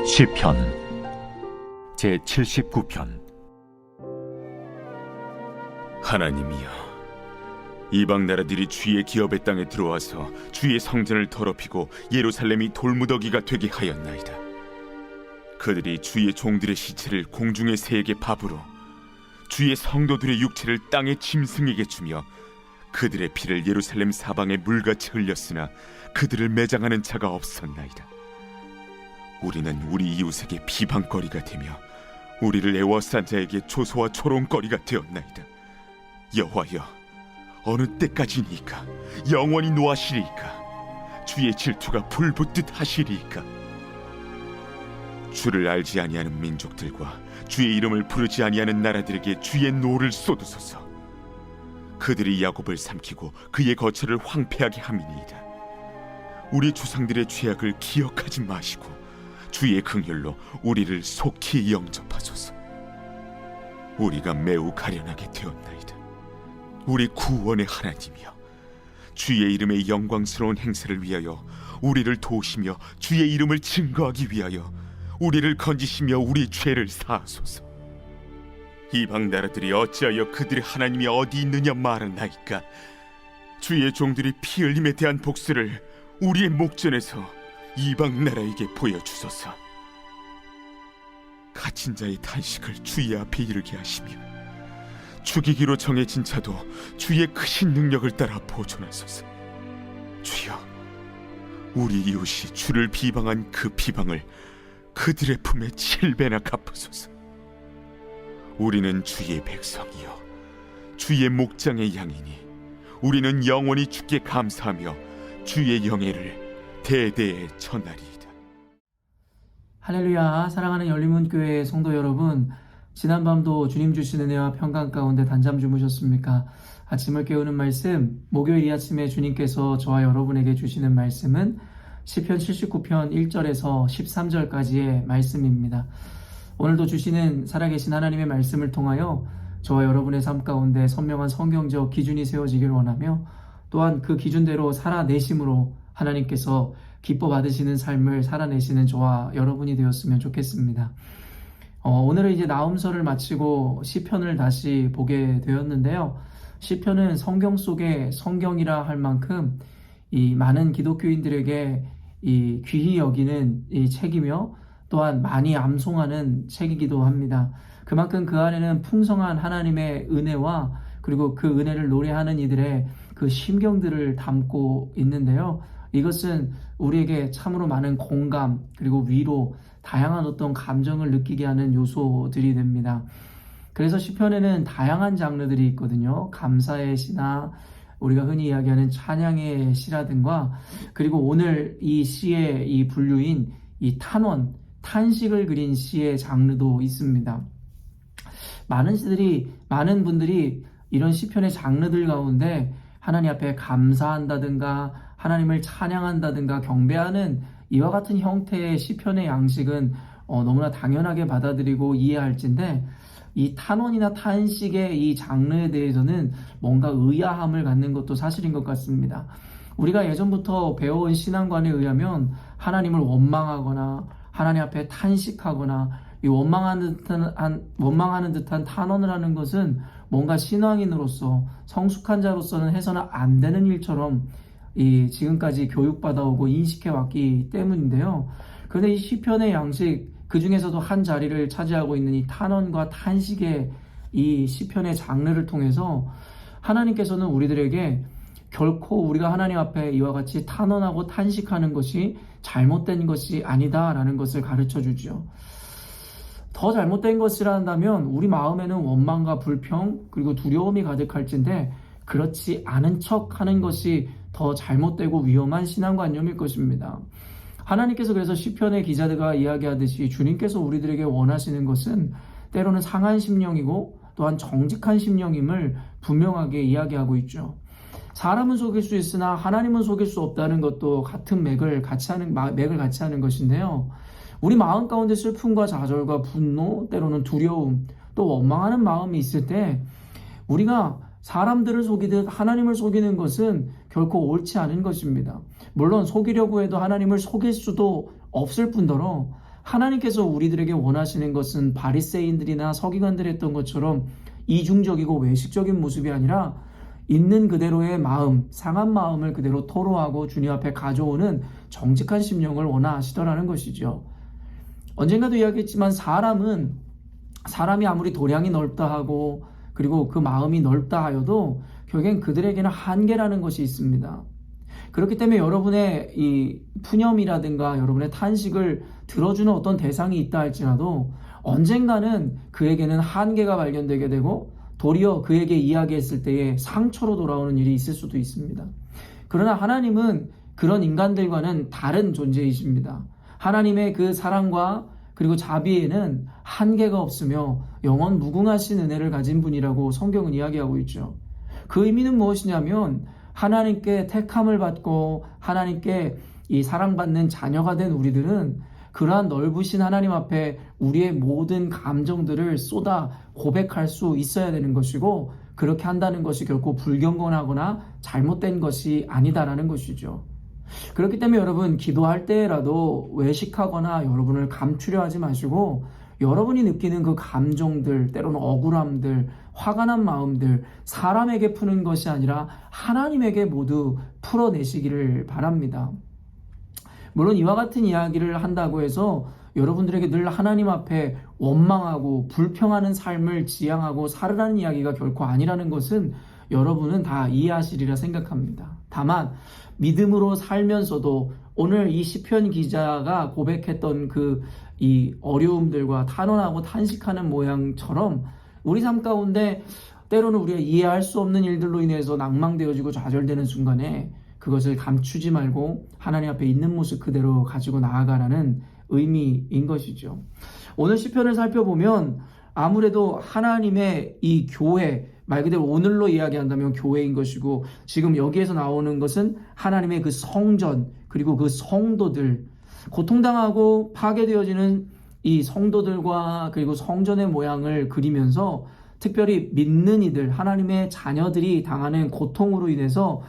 시편 제79편. 하나님이여, 이방 나라들이 주의 기업의 땅에 들어와서 주의 성전을 더럽히고 예루살렘이 돌무더기가 되게 하였나이다. 그들이 주의 종들의 시체를 공중의 새에게 밥으로, 주의 성도들의 육체를 땅의 짐승에게 주며 그들의 피를 예루살렘 사방에 물같이 흘렸으나 그들을 매장하는 자가 없었나이다. 우리는 우리 이웃에게 비방거리가 되며 우리를 애워싼 자에게 조소와 조롱거리가 되었나이다. 여호와여, 어느 때까지니까? 영원히 노하시리이까? 주의 질투가 불붙듯 하시리이까? 주를 알지 아니하는 민족들과 주의 이름을 부르지 아니하는 나라들에게 주의 노를 쏟으소서. 그들이 야곱을 삼키고 그의 거처를 황폐하게 함이니이다. 우리 조상들의 죄악을 기억하지 마시고 주의 긍휼로 우리를 속히 영접하소서. 우리가 매우 가련하게 되었나이다. 우리 구원의 하나님이여, 주의 이름의 영광스러운 행세를 위하여 우리를 도우시며 주의 이름을 증거하기 위하여 우리를 건지시며 우리 죄를 사하소서. 이방 나라들이 어찌하여 그들의 하나님이 어디 있느냐 말하나이까? 주의 종들이 피 흘림에 대한 복수를 우리의 목전에서 이방 나라에게 보여주소서. 갇힌 자의 탄식을 주의 앞에 이르게 하시며 죽이기로 정해진 자도 주의 크신 능력을 따라 보존하소서. 주여, 우리 이웃이 주를 비방한 그 비방을 그들의 품에 7배나 갚으소서. 우리는 주의 백성이요 주의 목장의 양이니 우리는 영원히 주께 감사하며 주의 영예를 대대에 전하리이다. 할렐루야. 사랑하는 열린문교회 성도 여러분, 지난밤도 주님 주신 은혜와 평강 가운데 단잠 주무셨습니까? 아침을 깨우는 말씀, 목요일 이 아침에 주님께서 저와 여러분에게 주시는 말씀은 시편 79편 1절에서 13절까지의 말씀입니다. 오늘도 주시는 살아계신 하나님의 말씀을 통하여 저와 여러분의 삶 가운데 선명한 성경적 기준이 세워지길 원하며, 또한 그 기준대로 살아내심으로 하나님께서 기뻐 받으시는 삶을 살아내시는 저와 여러분이 되었으면 좋겠습니다. 오늘은 이제 나음서를 마치고 시편을 다시 보게 되었는데요. 시편은 성경 속의 성경이라 할 만큼 이 많은 기독교인들에게 이 귀히 여기는 이 책이며 또한 많이 암송하는 책이기도 합니다. 그만큼 그 안에는 풍성한 하나님의 은혜와 그리고 그 은혜를 노래하는 이들의 그 심경들을 담고 있는데요. 이것은 우리에게 참으로 많은 공감 그리고 위로, 다양한 어떤 감정을 느끼게 하는 요소들이 됩니다. 그래서 시편에는 다양한 장르들이 있거든요. 감사의 시나 우리가 흔히 이야기하는 찬양의 시라든가, 그리고 오늘 이 시의 이 분류인 이 탄원, 탄식을 그린 시의 장르도 있습니다. 많은 분들이 이런 시편의 장르들 가운데 하나님 앞에 감사한다든가 하나님을 찬양한다든가 경배하는 이와 같은 형태의 시편의 양식은 너무나 당연하게 받아들이고 이해할진데, 이 탄원이나 탄식의 이 장르에 대해서는 뭔가 의아함을 갖는 것도 사실인 것 같습니다. 우리가 예전부터 배워온 신앙관에 의하면 하나님을 원망하거나 하나님 앞에 탄식하거나 이 원망하는 듯한 탄원을 하는 것은 뭔가 신앙인으로서 성숙한 자로서는 해서는 안 되는 일처럼 지금까지 교육받아오고 인식해왔기 때문인데요. 그런데 이 시편의 양식, 그 중에서도 한 자리를 차지하고 있는 이 탄원과 탄식의 이 시편의 장르를 통해서 하나님께서는 우리들에게 결코 우리가 하나님 앞에 이와 같이 탄원하고 탄식하는 것이 잘못된 것이 아니다라는 것을 가르쳐 주죠. 더 잘못된 것이라 한다면 우리 마음에는 원망과 불평 그리고 두려움이 가득할진데, 그렇지 않은 척 하는 것이 더 잘못되고 위험한 신앙관념일 것입니다. 하나님께서 그래서 시편의 기자들과 이야기하듯이 주님께서 우리들에게 원하시는 것은 때로는 상한 심령이고 또한 정직한 심령임을 분명하게 이야기하고 있죠. 사람은 속일 수 있으나 하나님은 속일 수 없다는 것도 같은 맥을 같이 하는 것인데요. 우리 마음 가운데 슬픔과 좌절과 분노, 때로는 두려움, 또 원망하는 마음이 있을 때 우리가 사람들을 속이듯 하나님을 속이는 것은 결코 옳지 않은 것입니다. 물론 속이려고 해도 하나님을 속일 수도 없을 뿐더러 하나님께서 우리들에게 원하시는 것은 바리새인들이나 서기관들이 했던 것처럼 이중적이고 외식적인 모습이 아니라 있는 그대로의 마음, 상한 마음을 그대로 토로하고 주님 앞에 가져오는 정직한 심령을 원하시더라는 것이죠. 언젠가도 이야기했지만 사람이 아무리 도량이 넓다 하고 그리고 그 마음이 넓다 하여도 결국엔 그들에게는 한계라는 것이 있습니다. 그렇기 때문에 여러분의 이 푸념이라든가 여러분의 탄식을 들어주는 어떤 대상이 있다 할지라도 언젠가는 그에게는 한계가 발견되게 되고 도리어 그에게 이야기했을 때에 상처로 돌아오는 일이 있을 수도 있습니다. 그러나 하나님은 그런 인간들과는 다른 존재이십니다. 하나님의 그 사랑과 그리고 자비에는 한계가 없으며 영원 무궁하신 은혜를 가진 분이라고 성경은 이야기하고 있죠. 그 의미는 무엇이냐면 하나님께 택함을 받고 하나님께 이 사랑받는 자녀가 된 우리들은 그러한 넓으신 하나님 앞에 우리의 모든 감정들을 쏟아 고백할 수 있어야 되는 것이고, 그렇게 한다는 것이 결코 불경건하거나 잘못된 것이 아니다라는 것이죠. 그렇기 때문에 여러분, 기도할 때라도 외식하거나 여러분을 감추려 하지 마시고 여러분이 느끼는 그 감정들, 때로는 억울함들, 화가 난 마음들 사람에게 푸는 것이 아니라 하나님에게 모두 풀어내시기를 바랍니다. 물론 이와 같은 이야기를 한다고 해서 여러분들에게 늘 하나님 앞에 원망하고 불평하는 삶을 지향하고 살으라는 이야기가 결코 아니라는 것은 여러분은 다 이해하시리라 생각합니다. 다만 믿음으로 살면서도 오늘 이 시편 기자가 고백했던 이 어려움들과 탄원하고 탄식하는 모양처럼 우리 삶 가운데 때로는 우리가 이해할 수 없는 일들로 인해서 낭망되어지고 좌절되는 순간에 그것을 감추지 말고 하나님 앞에 있는 모습 그대로 가지고 나아가라는 의미인 것이죠. 오늘 시편을 살펴보면 아무래도 하나님의 이 교회, 말 그대로 오늘로 이야기한다면 교회인 것이고, 지금 여기에서 나오는 것은 하나님의 그 성전, 그리고 그 성도들, 고통당하고 파괴되어지는 이 성도들과 그리고 성전의 모양을 그리면서 특별히 믿는 이들, 하나님의 자녀들이 당하는 고통으로 인해서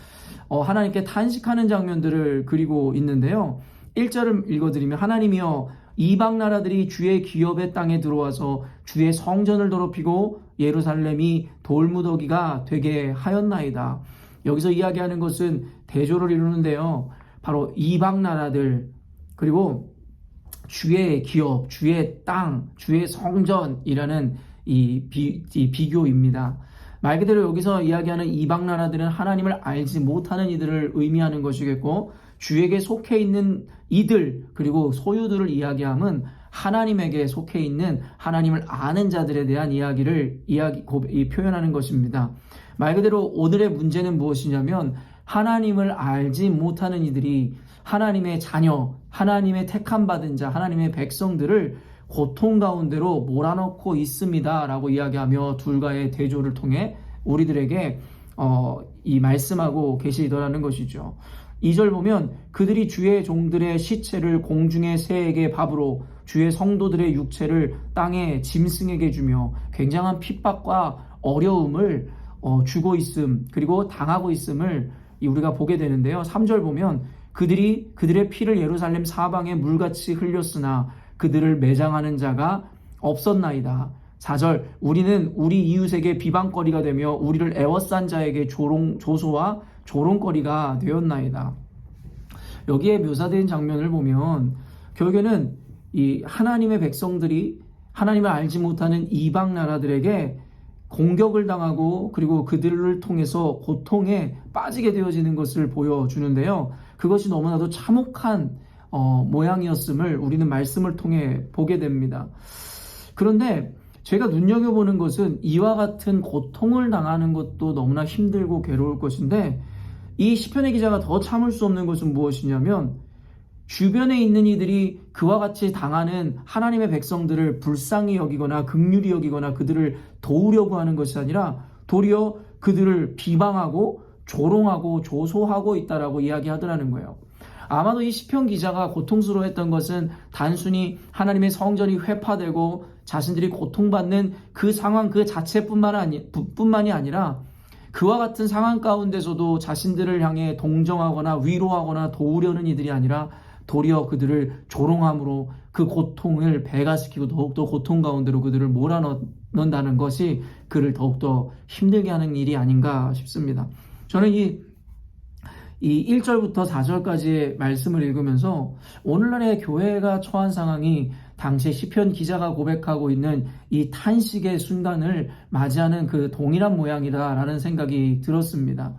하나님께 탄식하는 장면들을 그리고 있는데요. 1절을 읽어드리면, 하나님이여 이방 나라들이 주의 기업의 땅에 들어와서 주의 성전을 더럽히고 예루살렘이 돌무더기가 되게 하였나이다. 여기서 이야기하는 것은 대조를 이루는데요. 바로 이방 나라들, 그리고 주의 기업, 주의 땅, 주의 성전이라는 이 비교입니다. 말 그대로 여기서 이야기하는 이방 나라들은 하나님을 알지 못하는 이들을 의미하는 것이겠고, 주에게 속해 있는 이들 그리고 소유들을 이야기함은 하나님에게 속해 있는 하나님을 아는 자들에 대한 이야기를 표현하는 것입니다. 말 그대로 오늘의 문제는 무엇이냐면, 하나님을 알지 못하는 이들이 하나님의 자녀, 하나님의 택함받은 자, 하나님의 백성들을 고통 가운데로 몰아넣고 있습니다 라고 이야기하며 둘과의 대조를 통해 우리들에게 이 말씀하고 계시더라는 것이죠. 2절 보면, 그들이 주의 종들의 시체를 공중의 새에게 밥으로 주의 성도들의 육체를 땅의 짐승에게 주며 굉장한 핍박과 어려움을 주고 있음, 그리고 당하고 있음을 우리가 보게 되는데요. 3절 보면, 그들의 피를 예루살렘 사방에 물같이 흘렸으나 그들을 매장하는 자가 없었나이다. 4절, 우리는 우리 이웃에게 비방거리가 되며 우리를 애워싼 자에게 조소와 조롱거리가 되었나이다. 여기에 묘사된 장면을 보면 결국에는 이 하나님의 백성들이 하나님을 알지 못하는 이방 나라들에게 공격을 당하고 그리고 그들을 통해서 고통에 빠지게 되어지는 것을 보여주는데요. 그것이 너무나도 참혹한 모양이었음을 우리는 말씀을 통해 보게 됩니다. 그런데 제가 눈여겨보는 것은 이와 같은 고통을 당하는 것도 너무나 힘들고 괴로울 것인데, 이 시편의 기자가 더 참을 수 없는 것은 무엇이냐면, 주변에 있는 이들이 그와 같이 당하는 하나님의 백성들을 불쌍히 여기거나 긍휼히 여기거나 그들을 도우려고 하는 것이 아니라 도리어 그들을 비방하고 조롱하고 조소하고 있다라고 이야기하더라는 거예요. 아마도 이 시편 기자가 고통스러워했던 것은 단순히 하나님의 성전이 회파되고 자신들이 고통받는 그 상황 그 자체뿐만이 아니라 그와 같은 상황 가운데서도 자신들을 향해 동정하거나 위로하거나 도우려는 이들이 아니라 도리어 그들을 조롱함으로 그 고통을 배가시키고 더욱더 고통 가운데로 그들을 몰아넣는다는 것이 그를 더욱더 힘들게 하는 일이 아닌가 싶습니다. 저는 이 1절부터 4절까지의 말씀을 읽으면서 오늘날의 교회가 처한 상황이 당시 시편 기자가 고백하고 있는 이 탄식의 순간을 맞이하는 그 동일한 모양이다라는 생각이 들었습니다.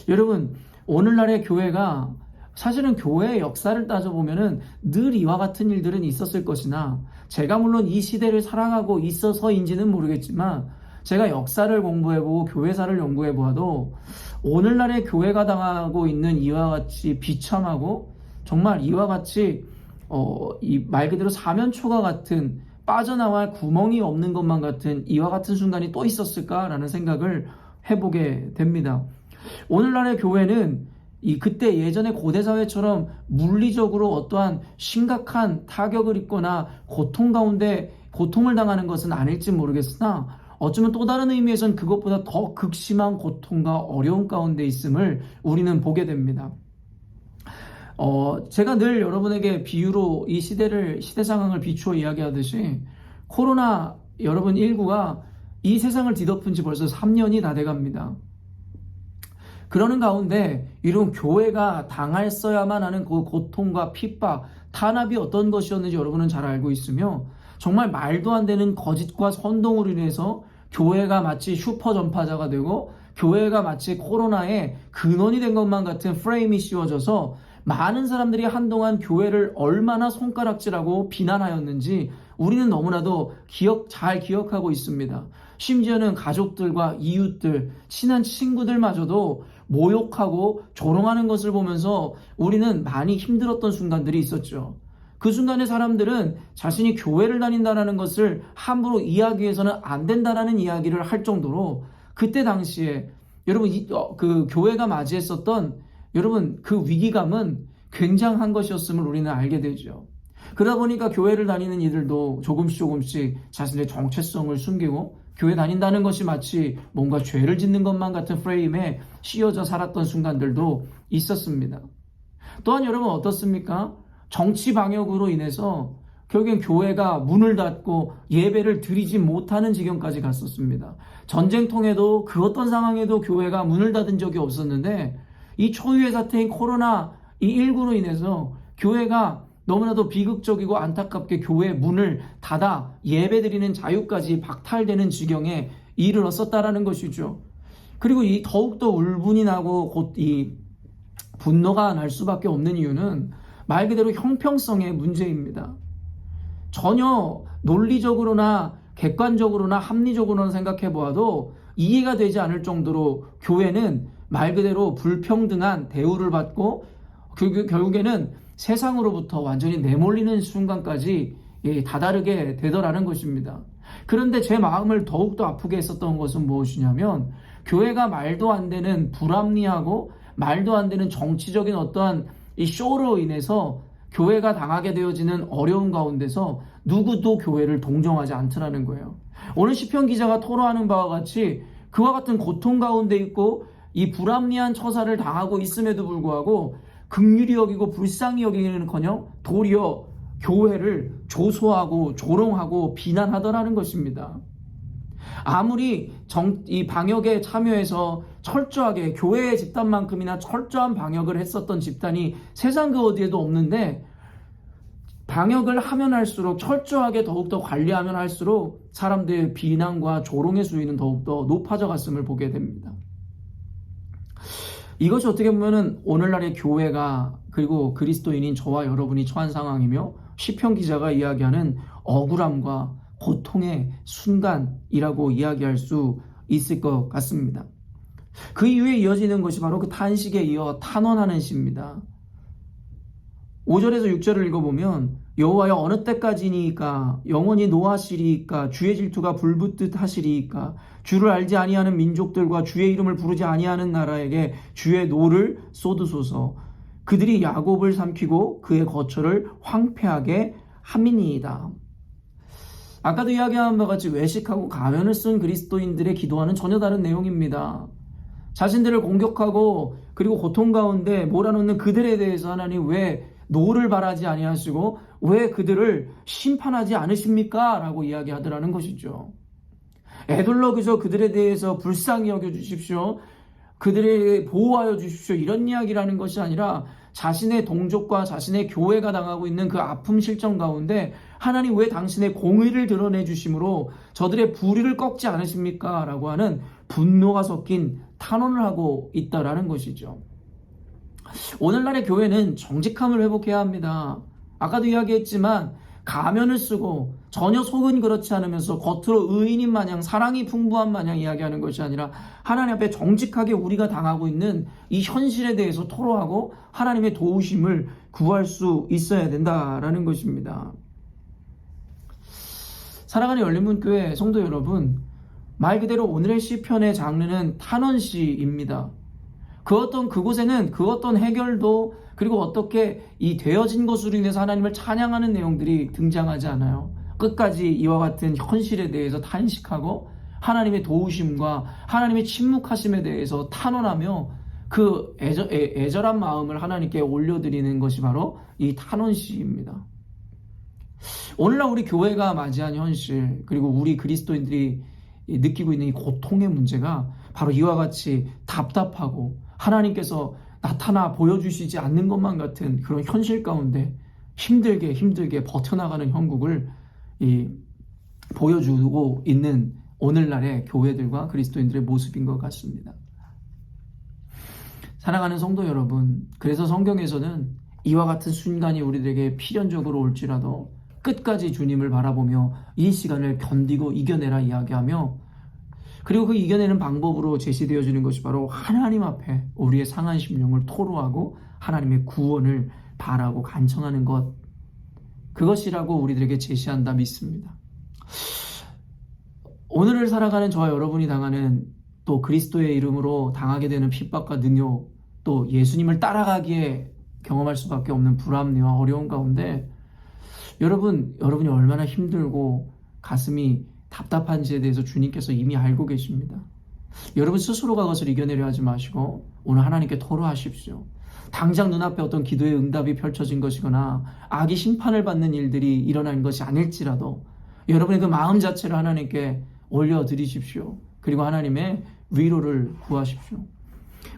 여러분, 오늘날의 교회가 사실은 교회의 역사를 따져보면은 늘 이와 같은 일들은 있었을 것이나 제가 물론 이 시대를 살아가고 있어서인지는 모르겠지만 제가 역사를 공부해보고 교회사를 연구해보아도 오늘날의 교회가 당하고 있는 이와 같이 비참하고 정말 이와 같이 이 말 그대로 사면초가 같은 빠져나갈 구멍이 없는 것만 같은 이와 같은 순간이 또 있었을까라는 생각을 해보게 됩니다. 오늘날의 교회는 그때 예전의 고대사회처럼 물리적으로 어떠한 심각한 타격을 입거나 고통 가운데 고통을 당하는 것은 아닐지 모르겠으나 어쩌면 또 다른 의미에서는 그것보다 더 극심한 고통과 어려움 가운데 있음을 우리는 보게 됩니다. 제가 늘 여러분에게 비유로 이 시대 상황을 비추어 이야기하듯이 코로나 여러분 19가 이 세상을 뒤덮은 지 벌써 3년이 다 돼갑니다. 그러는 가운데 이런 교회가 당했어야만 하는 그 고통과 핍박, 탄압이 어떤 것이었는지 여러분은 잘 알고 있으며 정말 말도 안 되는 거짓과 선동으로 인해서 교회가 마치 슈퍼 전파자가 되고 교회가 마치 코로나의 근원이 된 것만 같은 프레임이 씌워져서 많은 사람들이 한동안 교회를 얼마나 손가락질하고 비난하였는지 우리는 너무나도 잘 기억하고 있습니다. 심지어는 가족들과 이웃들, 친한 친구들마저도 모욕하고 조롱하는 것을 보면서 우리는 많이 힘들었던 순간들이 있었죠. 그 순간에 사람들은 자신이 교회를 다닌다는 것을 함부로 이야기해서는 안 된다는 이야기를 할 정도로 그때 당시에 여러분 그 교회가 맞이했었던 여러분 그 위기감은 굉장한 것이었음을 우리는 알게 되죠. 그러다 보니까 교회를 다니는 이들도 조금씩 자신의 정체성을 숨기고 교회 다닌다는 것이 마치 뭔가 죄를 짓는 것만 같은 프레임에 씌워져 살았던 순간들도 있었습니다. 또한 여러분 어떻습니까? 정치 방역으로 인해서 결국엔 교회가 문을 닫고 예배를 드리지 못하는 지경까지 갔었습니다. 전쟁통에도 그 어떤 상황에도 교회가 문을 닫은 적이 없었는데 이 초유의 사태인 코로나 이 19로 인해서 교회가 너무나도 비극적이고 안타깝게 교회 문을 닫아 예배드리는 자유까지 박탈되는 지경에 이르렀었다라는 것이죠. 그리고 더욱더 울분이 나고 곧 이 분노가 날 수밖에 없는 이유는 말 그대로 형평성의 문제입니다. 전혀 논리적으로나 객관적으로나 합리적으로나 생각해 보아도 이해가 되지 않을 정도로 교회는 말 그대로 불평등한 대우를 받고 결국에는 세상으로부터 완전히 내몰리는 순간까지 다다르게 되더라는 것입니다. 그런데 제 마음을 더욱더 아프게 했었던 것은 무엇이냐면 교회가 말도 안 되는 불합리하고 말도 안 되는 정치적인 어떠한 이 쇼로 인해서 교회가 당하게 되어지는 어려움 가운데서 누구도 교회를 동정하지 않더라는 거예요. 오늘 시편 기자가 토로하는 바와 같이 그와 같은 고통 가운데 있고 이 불합리한 처사를 당하고 있음에도 불구하고 긍휼히 여기고 불쌍히 여기는커녕 도리어 교회를 조소하고 조롱하고 비난하더라는 것입니다. 아무리 이 방역에 참여해서 철저하게 교회의 집단만큼이나 철저한 방역을 했었던 집단이 세상 그 어디에도 없는데 방역을 하면 할수록 철저하게 더욱더 관리하면 할수록 사람들의 비난과 조롱의 수위는 더욱더 높아져 갔음을 보게 됩니다. 이것이 어떻게 보면은 오늘날의 교회가 그리고 그리스도인인 저와 여러분이 처한 상황이며 시편 기자가 이야기하는 억울함과 고통의 순간이라고 이야기할 수 있을 것 같습니다. 그 이후에 이어지는 것이 바로 그 탄식에 이어 탄원하는 시입니다. 5절에서 6절을 읽어보면 여호와여 어느 때까지니까 영원히 노하시리이까 주의 질투가 불붙듯 하시리이까 주를 알지 아니하는 민족들과 주의 이름을 부르지 아니하는 나라에게 주의 노를 쏟으소서 그들이 야곱을 삼키고 그의 거처를 황폐하게 함이니이다. 아까도 이야기한 바와 같이 외식하고 가면을 쓴 그리스도인들의 기도와는 전혀 다른 내용입니다. 자신들을 공격하고 그리고 고통 가운데 몰아넣는 그들에 대해서 하나님 왜 노를 바라지 아니하시고 왜 그들을 심판하지 않으십니까? 라고 이야기하더라는 것이죠. 애들러 그저 그들에 대해서 불쌍히 여겨주십시오. 그들을 보호하여 주십시오. 이런 이야기라는 것이 아니라 자신의 동족과 자신의 교회가 당하고 있는 그 아픔 실정 가운데 하나님 왜 당신의 공의를 드러내 주심으로 저들의 불의를 꺾지 않으십니까? 라고 하는 분노가 섞인 탄원을 하고 있다라는 것이죠. 오늘날의 교회는 정직함을 회복해야 합니다. 아까도 이야기했지만 가면을 쓰고 전혀 속은 그렇지 않으면서 겉으로 의인인 마냥 사랑이 풍부한 마냥 이야기하는 것이 아니라 하나님 앞에 정직하게 우리가 당하고 있는 이 현실에 대해서 토로하고 하나님의 도우심을 구할 수 있어야 된다라는 것입니다. 사랑하는 열린문교회 성도 여러분, 말 그대로 오늘의 시편의 장르는 탄원시입니다. 그 어떤 그곳에는 그 어떤 해결도 그리고 어떻게 이 되어진 것으로 인해서 하나님을 찬양하는 내용들이 등장하지 않아요. 끝까지 이와 같은 현실에 대해서 탄식하고 하나님의 도우심과 하나님의 침묵하심에 대해서 탄원하며 그 애절한 마음을 하나님께 올려드리는 것이 바로 이 탄원시입니다. 오늘날 우리 교회가 맞이한 현실 그리고 우리 그리스도인들이 느끼고 있는 이 고통의 문제가 바로 이와 같이 답답하고 하나님께서 나타나 보여주시지 않는 것만 같은 그런 현실 가운데 힘들게 버텨나가는 형국을 보여주고 있는 오늘날의 교회들과 그리스도인들의 모습인 것 같습니다. 사랑하는 성도 여러분, 그래서 성경에서는 이와 같은 순간이 우리들에게 필연적으로 올지라도 끝까지 주님을 바라보며 이 시간을 견디고 이겨내라 이야기하며 그리고 그 이겨내는 방법으로 제시되어지는 것이 바로 하나님 앞에 우리의 상한 심령을 토로하고 하나님의 구원을 바라고 간청하는 것, 그것이라고 우리들에게 제시한다 믿습니다. 오늘을 살아가는 저와 여러분이 당하는 또 그리스도의 이름으로 당하게 되는 핍박과 능욕, 또 예수님을 따라가기에 경험할 수밖에 없는 불합리와 어려운 가운데 여러분이 얼마나 힘들고 가슴이 답답한지에 대해서 주님께서 이미 알고 계십니다. 여러분 스스로가 그것을 이겨내려 하지 마시고 오늘 하나님께 토로하십시오. 당장 눈앞에 어떤 기도의 응답이 펼쳐진 것이거나 악이 심판을 받는 일들이 일어나는 것이 아닐지라도 여러분의 그 마음 자체를 하나님께 올려드리십시오. 그리고 하나님의 위로를 구하십시오.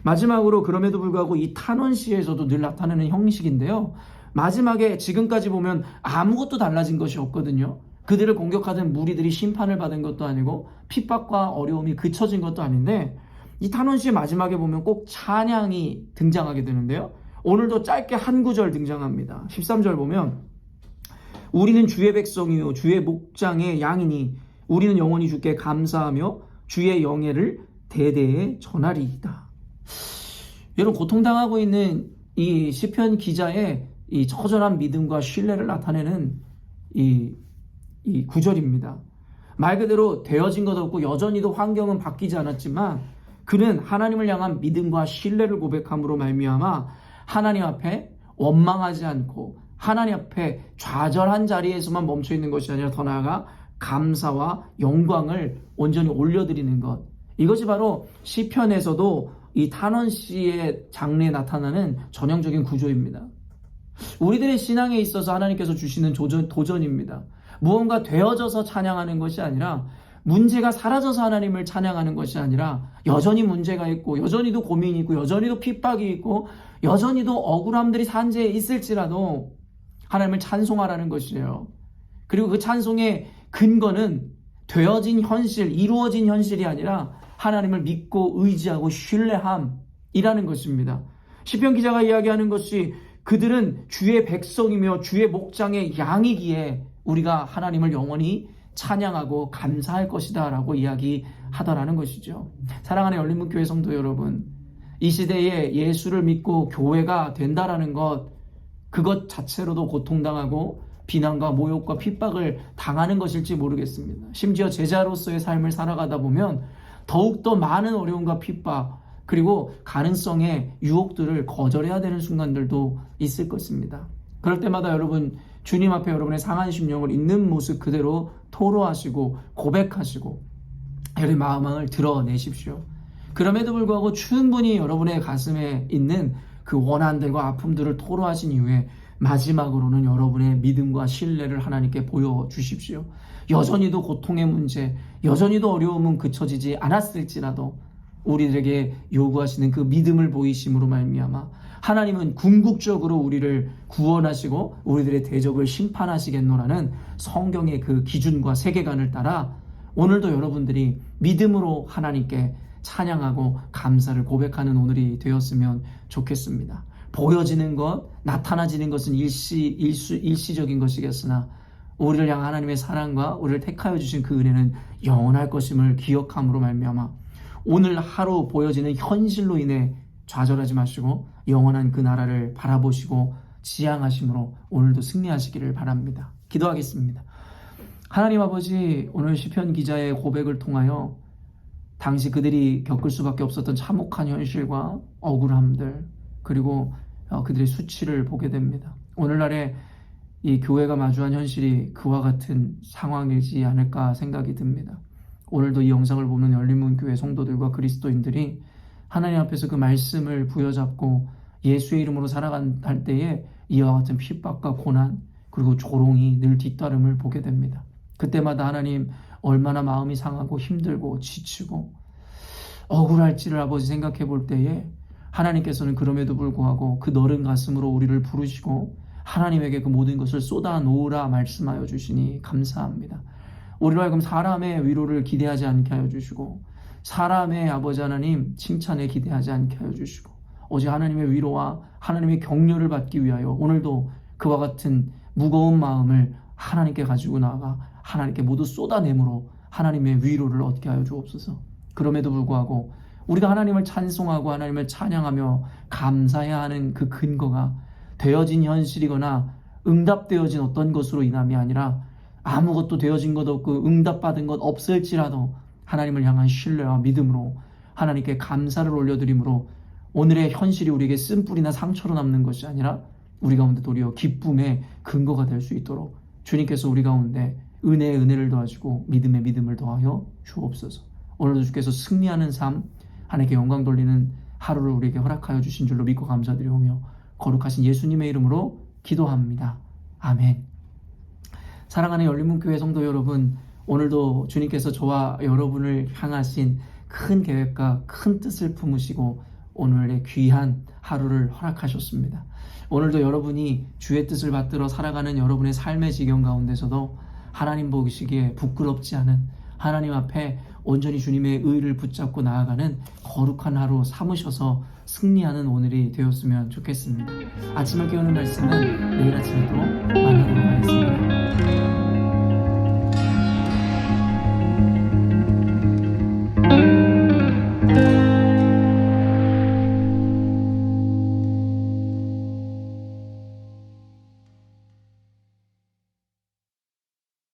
마지막으로 그럼에도 불구하고 이 탄원시에서도 늘 나타나는 형식인데요. 마지막에 지금까지 보면 아무것도 달라진 것이 없거든요. 그들을 공격하던 무리들이 심판을 받은 것도 아니고 핍박과 어려움이 그쳐진 것도 아닌데 이 탄원시의 마지막에 보면 꼭 찬양이 등장하게 되는데요. 오늘도 짧게 한 구절 등장합니다. 13절 보면 우리는 주의 백성이요 주의 목장의 양이니 우리는 영원히 주께 감사하며 주의 영예를 대대에 전하리이다. 여러분 고통당하고 있는 이 시편 기자의 이 처절한 믿음과 신뢰를 나타내는 이 구절입니다. 말 그대로 되어진 것 없고 여전히도 환경은 바뀌지 않았지만 그는 하나님을 향한 믿음과 신뢰를 고백함으로 말미암아 하나님 앞에 원망하지 않고 하나님 앞에 좌절한 자리에서만 멈춰 있는 것이 아니라 더 나아가 감사와 영광을 온전히 올려드리는 것, 이것이 바로 시편에서도 이 탄원시의 장르에 나타나는 전형적인 구조입니다. 우리들의 신앙에 있어서 하나님께서 주시는 도전입니다. 무언가 되어져서 찬양하는 것이 아니라 문제가 사라져서 하나님을 찬양하는 것이 아니라 여전히 문제가 있고 여전히도 고민이 있고 여전히도 핍박이 있고 여전히도 억울함들이 산재에 있을지라도 하나님을 찬송하라는 것이에요. 그리고 그 찬송의 근거는 되어진 현실, 이루어진 현실이 아니라 하나님을 믿고 의지하고 신뢰함이라는 것입니다. 시편 기자가 이야기하는 것이 그들은 주의 백성이며 주의 목장의 양이기에 우리가 하나님을 영원히 찬양하고 감사할 것이다 라고 이야기하더라는 것이죠. 사랑하는 열린문교회 성도 여러분, 이 시대에 예수를 믿고 교회가 된다라는 것, 그것 자체로도 고통당하고 비난과 모욕과 핍박을 당하는 것일지 모르겠습니다. 심지어 제자로서의 삶을 살아가다 보면 더욱더 많은 어려움과 핍박 그리고 가능성의 유혹들을 거절해야 되는 순간들도 있을 것입니다. 그럴 때마다 여러분 주님 앞에 여러분의 상한 심령을 있는 모습 그대로 토로하시고 고백하시고 여러분의 마음을 드러내십시오. 그럼에도 불구하고 충분히 여러분의 가슴에 있는 그 원한들과 아픔들을 토로하신 이후에 마지막으로는 여러분의 믿음과 신뢰를 하나님께 보여주십시오. 여전히도 고통의 문제, 여전히도 어려움은 그쳐지지 않았을지라도 우리들에게 요구하시는 그 믿음을 보이심으로 말미암아 하나님은 궁극적으로 우리를 구원하시고 우리들의 대적을 심판하시겠노라는 성경의 그 기준과 세계관을 따라 오늘도 여러분들이 믿음으로 하나님께 찬양하고 감사를 고백하는 오늘이 되었으면 좋겠습니다. 보여지는 것, 나타나지는 것은 일시적인 것이겠으나 우리를 향한 하나님의 사랑과 우리를 택하여 주신 그 은혜는 영원할 것임을 기억함으로 말미암아 오늘 하루 보여지는 현실로 인해 좌절하지 마시고 영원한 그 나라를 바라보시고 지향하심으로 오늘도 승리하시기를 바랍니다. 기도하겠습니다. 하나님 아버지, 오늘 시편 기자의 고백을 통하여 당시 그들이 겪을 수밖에 없었던 참혹한 현실과 억울함들 그리고 그들의 수치를 보게 됩니다. 오늘날에 이 교회가 마주한 현실이 그와 같은 상황이지 않을까 생각이 듭니다. 오늘도 이 영상을 보는 열린문교회 성도들과 그리스도인들이 하나님 앞에서 그 말씀을 부여잡고 예수의 이름으로 살아갈 때에 이와 같은 핍박과 고난 그리고 조롱이 늘 뒤따름을 보게 됩니다. 그때마다 하나님 얼마나 마음이 상하고 힘들고 지치고 억울할지를 아버지 생각해 볼 때에 하나님께서는 그럼에도 불구하고 그 너른 가슴으로 우리를 부르시고 하나님에게 그 모든 것을 쏟아 놓으라 말씀하여 주시니 감사합니다. 우리로 하여금 사람의 위로를 기대하지 않게 하여 주시고 사람의 아버지 하나님 칭찬에 기대하지 않게 하여 주시고 오직 하나님의 위로와 하나님의 격려를 받기 위하여 오늘도 그와 같은 무거운 마음을 하나님께 가지고 나아가 하나님께 모두 쏟아내므로 하나님의 위로를 얻게 하여 주옵소서. 그럼에도 불구하고 우리가 하나님을 찬송하고 하나님을 찬양하며 감사해야 하는 그 근거가 되어진 현실이거나 응답되어진 어떤 것으로 인함이 아니라 아무것도 되어진 것 없고 응답받은 것 없을지라도 하나님을 향한 신뢰와 믿음으로 하나님께 감사를 올려드림으로 오늘의 현실이 우리에게 쓴뿌리나 상처로 남는 것이 아니라 우리 가운데 도리어 기쁨의 근거가 될 수 있도록 주님께서 우리 가운데 은혜의 은혜를 더하시고 믿음의 믿음을 더하여 주옵소서. 오늘도 주께서 승리하는 삶, 하나님께 영광 돌리는 하루를 우리에게 허락하여 주신 줄로 믿고 감사드리오며 거룩하신 예수님의 이름으로 기도합니다. 아멘. 사랑하는 열린문교회 성도 여러분, 오늘도 주님께서 저와 여러분을 향하신 큰 계획과 큰 뜻을 품으시고 오늘의 귀한 하루를 허락하셨습니다. 오늘도 여러분이 주의 뜻을 받들어 살아가는 여러분의 삶의 지경 가운데서도 하나님 보시기에 부끄럽지 않은 하나님 앞에 온전히 주님의 의를 붙잡고 나아가는 거룩한 하루 삼으셔서 승리하는 오늘이 되었으면 좋겠습니다. 아침을 깨우는 말씀은 내일 아침에 또 만나도록 하겠습니다.